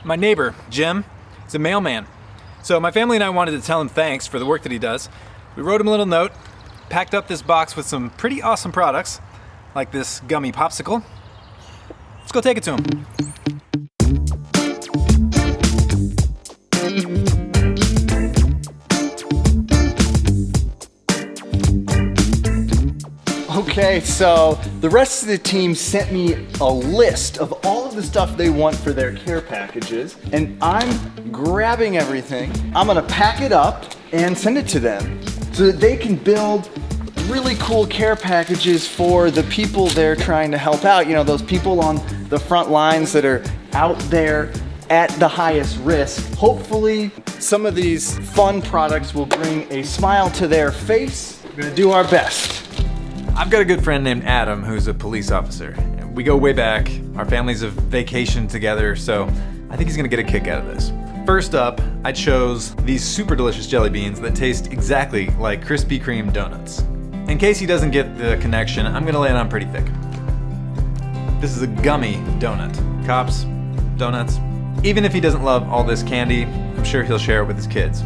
My neighbor, Jim, is a mailman. So my family and I wanted to tell him thanks for the work that he does. We wrote him a little note, packed up this box with some pretty awesome products, like this gummy popsicle. Let's go take it to him. Okay, so the rest of the team sent me a list of all of the stuff they want for their care packages, and I'm grabbing everything. I'm gonna pack it up and send it to them so that they can build really cool care packages for the people they're trying to help out. You know, those people on the front lines that are out there at the highest risk. Hopefully, some of these fun products will bring a smile to their face. We're gonna do our best. I've got a good friend named Adam who's a police officer. We go way back. Our families have vacationed together, so I think he's gonna get a kick out of this. First up, I chose these super delicious jelly beans that taste exactly like Krispy Kreme donuts. In case he doesn't get the connection, I'm gonna lay it on pretty thick. This is a gummy donut. Cops, donuts. Even if he doesn't love all this candy, I'm sure he'll share it with his kids.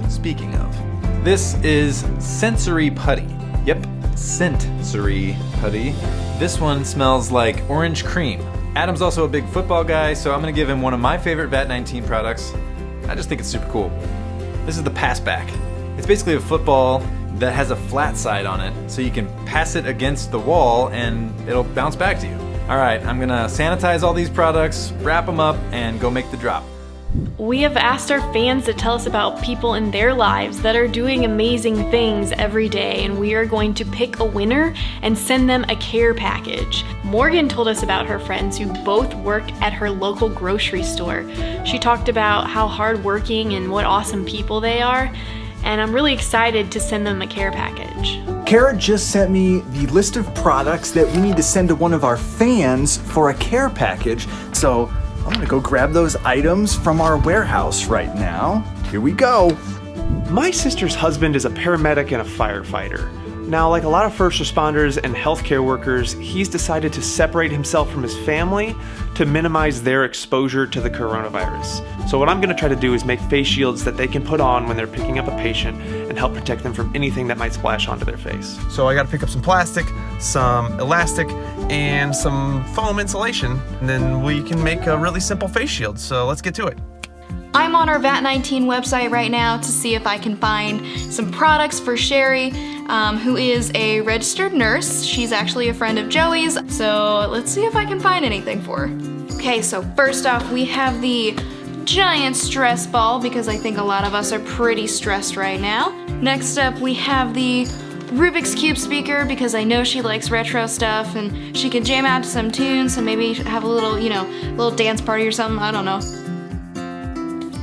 Speaking of, this is Sensory Putty. Yep, Sensory Putty. This one smells like orange cream. Adam's also a big football guy, so I'm gonna give him one of my favorite VAT-19 products. I just think it's super cool. This is the Passback. It's basically a football that has a flat side on it, so you can pass it against the wall and it'll bounce back to you. All right, I'm gonna sanitize all these products, wrap them up, and go make the drop. We have asked our fans to tell us about people in their lives that are doing amazing things every day, and we are going to pick a winner and send them a care package. Morgan told us about her friends who both work at her local grocery store. She talked about how hardworking and what awesome people they are, and I'm really excited to send them a care package. Kara just sent me the list of products that we need to send to one of our fans for a care package, so I'm gonna go grab those items from our warehouse right now. Here we go. My sister's husband is a paramedic and a firefighter. Now, like a lot of first responders and healthcare workers, he's decided to separate himself from his family to minimize their exposure to the coronavirus. So what I'm gonna try to do is make face shields that they can put on when they're picking up a patient and help protect them from anything that might splash onto their face. So I gotta pick up some plastic, some elastic, and some foam insulation, and then we can make a really simple face shield. So let's get to it. I'm on our VAT-19 website right now to see if I can find some products for Sherry, who is a registered nurse. She's actually a friend of Joey's, so let's see if I can find anything for her. Okay, so first off, we have the giant stress ball, because I think a lot of us are pretty stressed right now. Next up, we have the Rubik's Cube speaker, because I know she likes retro stuff and she can jam out to some tunes and maybe have a little, little dance party or something, I don't know.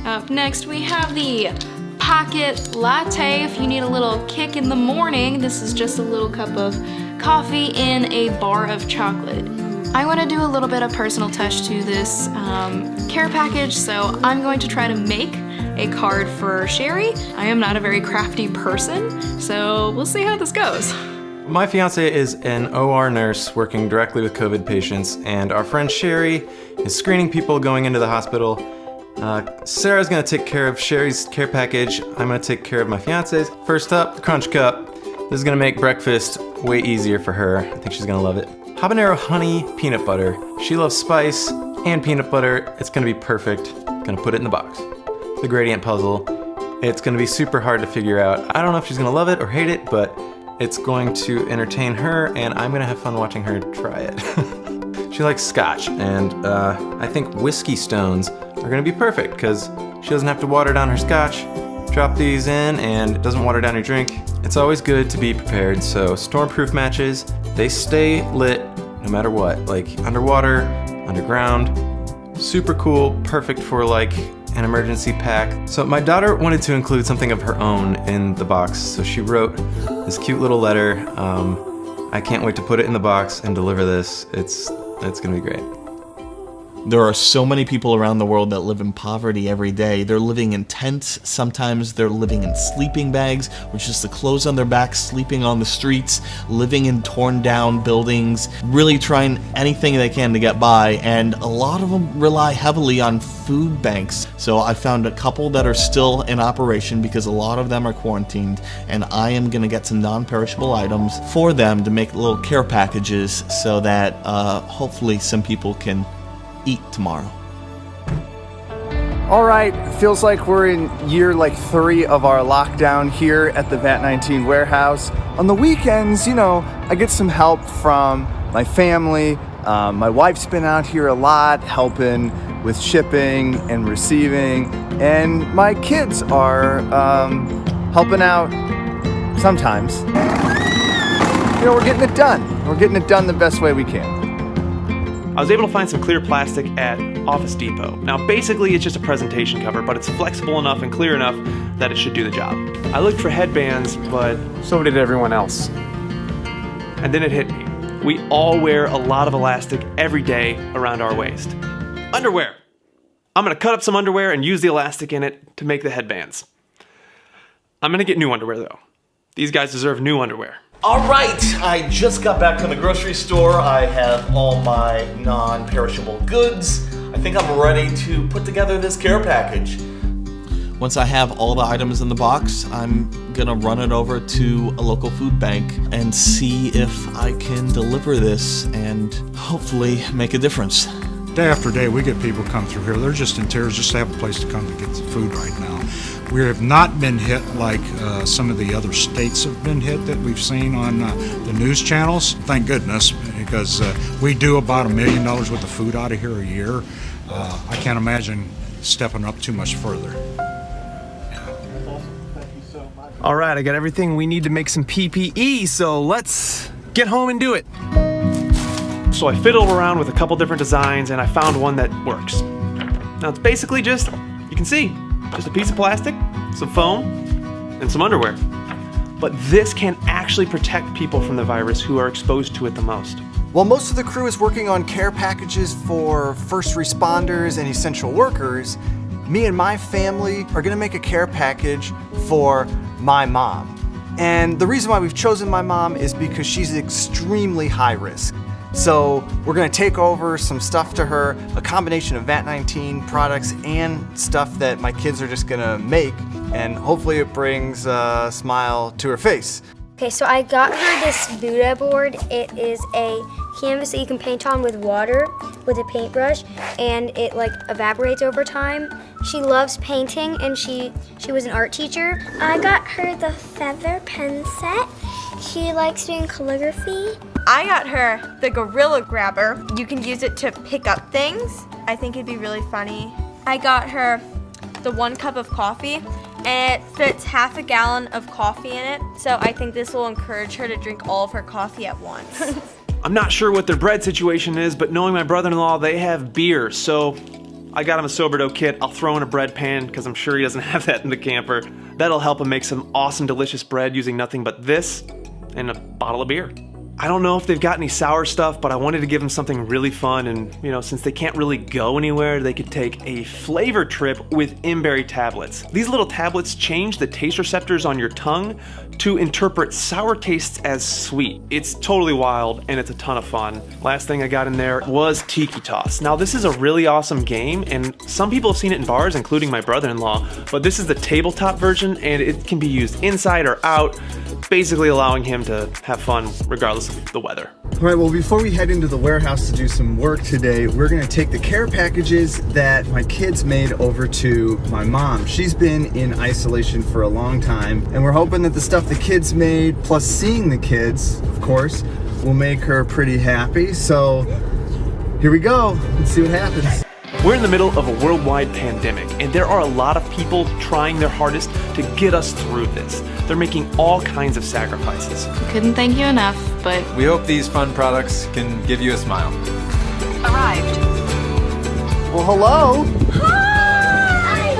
Up next, we have the Pocket Latte. If you need a little kick in the morning, this is just a little cup of coffee in a bar of chocolate. I want to do a little bit of personal touch to this care package, so I'm going to try to make a card for Sherry. I am not a very crafty person, so we'll see how this goes. My fiance is an OR nurse working directly with COVID patients, and our friend Sherry is screening people going into the hospital. Sarah's gonna take care of Sherry's care package. I'm gonna take care of my fiance's. First up, the Crunch Cup. This is gonna make breakfast way easier for her. I think she's gonna love it. Habanero honey peanut butter. She loves spice and peanut butter. It's gonna be perfect. Gonna put it in the box. The gradient puzzle. It's gonna be super hard to figure out. I don't know if she's gonna love it or hate it, but it's going to entertain her, and I'm gonna have fun watching her try it. She likes scotch, and I think whiskey stones are gonna be perfect because she doesn't have to water down her scotch. Drop these in and it doesn't water down your drink. It's always good to be prepared, so stormproof matches, they stay lit no matter what, like underwater, underground. Super cool, perfect for like an emergency pack. So my daughter wanted to include something of her own in the box, so she wrote this cute little letter. I can't wait to put it in the box and deliver this. It's gonna be great. There are so many people around the world that live in poverty every day. They're living in tents, sometimes they're living in sleeping bags, which is the clothes on their backs, sleeping on the streets, living in torn down buildings, really trying anything they can to get by, and a lot of them rely heavily on food banks. So I found a couple that are still in operation because a lot of them are quarantined, and I am gonna get some non-perishable items for them to make little care packages so that hopefully some people can eat tomorrow. All right, feels like we're in year 3 of our lockdown here at the VAT19 warehouse. On the weekends, I get some help from my family. My wife's been out here a lot helping with shipping and receiving, and my kids are helping out sometimes. We're getting it done. We're getting it done the best way we can. I was able to find some clear plastic at Office Depot. Now basically it's just a presentation cover, but it's flexible enough and clear enough that it should do the job. I looked for headbands, but so did everyone else. And then it hit me. We all wear a lot of elastic every day around our waist. Underwear! I'm gonna cut up some underwear and use the elastic in it to make the headbands. I'm gonna get new underwear though. These guys deserve new underwear. All right, I just got back from the grocery store. I have all my non-perishable goods. I think I'm ready to put together this care package. Once I have all the items in the box, I'm gonna run it over to a local food bank and see if I can deliver this and hopefully make a difference. Day after day, we get people come through here. They're just in tears just to have a place to come to get the food right now. We have not been hit like some of the other states have been hit that we've seen on the news channels. Thank goodness, because we do about $1 million worth of food out of here a year. I can't imagine stepping up too much further. All right, I got everything we need to make some PPE, so let's get home and do it. So I fiddled around with a couple different designs and I found one that works. Now it's basically just, you can see, just a piece of plastic, some foam, and some underwear. But this can actually protect people from the virus who are exposed to it the most. While most of the crew is working on care packages for first responders and essential workers, me and my family are gonna make a care package for my mom. And the reason why we've chosen my mom is because she's extremely high risk. So we're gonna take over some stuff to her, a combination of VAT19 products and stuff that my kids are just gonna make, and hopefully it brings a smile to her face. Okay, so I got her this Buddha board. It is a canvas that you can paint on with water with a paintbrush, and it evaporates over time. She loves painting, and she was an art teacher. I got her the feather pen set. She likes doing calligraphy. I got her the Gorilla Grabber. You can use it to pick up things. I think it'd be really funny. I got her the 1 cup of coffee, and it fits half a gallon of coffee in it. So I think this will encourage her to drink all of her coffee at once. I'm not sure what their bread situation is, but knowing my brother-in-law, they have beer, so I got him a sourdough kit. I'll throw in a bread pan, because I'm sure he doesn't have that in the camper. That'll help him make some awesome, delicious bread using nothing but this and a bottle of beer. I don't know if they've got any sour stuff, but I wanted to give them something really fun, and since they can't really go anywhere, they could take a flavor trip with Imberry tablets. These little tablets change the taste receptors on your tongue to interpret sour tastes as sweet. It's totally wild, and it's a ton of fun. Last thing I got in there was Tiki Toss. Now this is a really awesome game, and some people have seen it in bars, including my brother-in-law, but this is the tabletop version, and it can be used inside or out, basically allowing him to have fun regardless of the weather. All right, well, before we head into the warehouse to do some work today, we're gonna take the care packages that my kids made over to my mom. She's been in isolation for a long time, and we're hoping that the stuff the kids made, plus seeing the kids, of course, will make her pretty happy. So here we go, let's see what happens. We're in the middle of a worldwide pandemic, and there are a lot of people trying their hardest to get us through this. They're making all kinds of sacrifices. Couldn't thank you enough, but We hope these fun products can give you a smile. Arrived. Well, hello. Hi!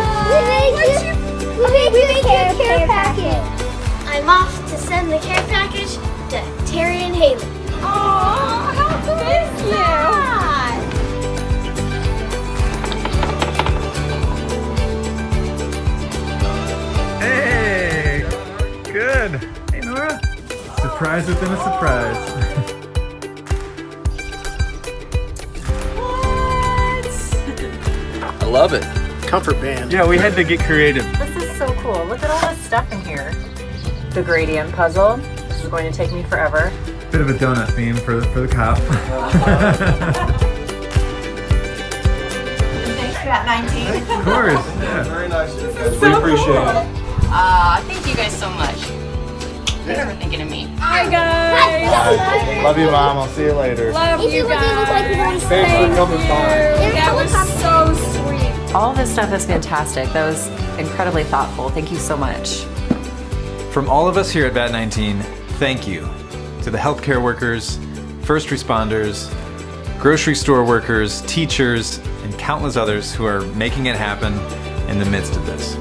We made you a care package. I'm off to send the care package to Terry and Haley. Oh, how cool is you? surprise within a surprise. I love it. Comfort band. Yeah, we had to get creative. This is so cool. Look at all this stuff in here. The gradient puzzle. This is going to take me forever. Bit of a donut theme for the cop. Thanks for that 19. Of course. Yeah. Very nice. We appreciate it. Thank you guys so much. Thanks for thinking of me. Hi guys. Love you, Mom. I'll see you later. Love If you guys look like you're going to Thanks for coming by. That was so sweet. All this stuff is fantastic. That was incredibly thoughtful. Thank you so much. From all of us here at VAT19, thank you to the healthcare workers, first responders, grocery store workers, teachers, and countless others who are making it happen in the midst of this.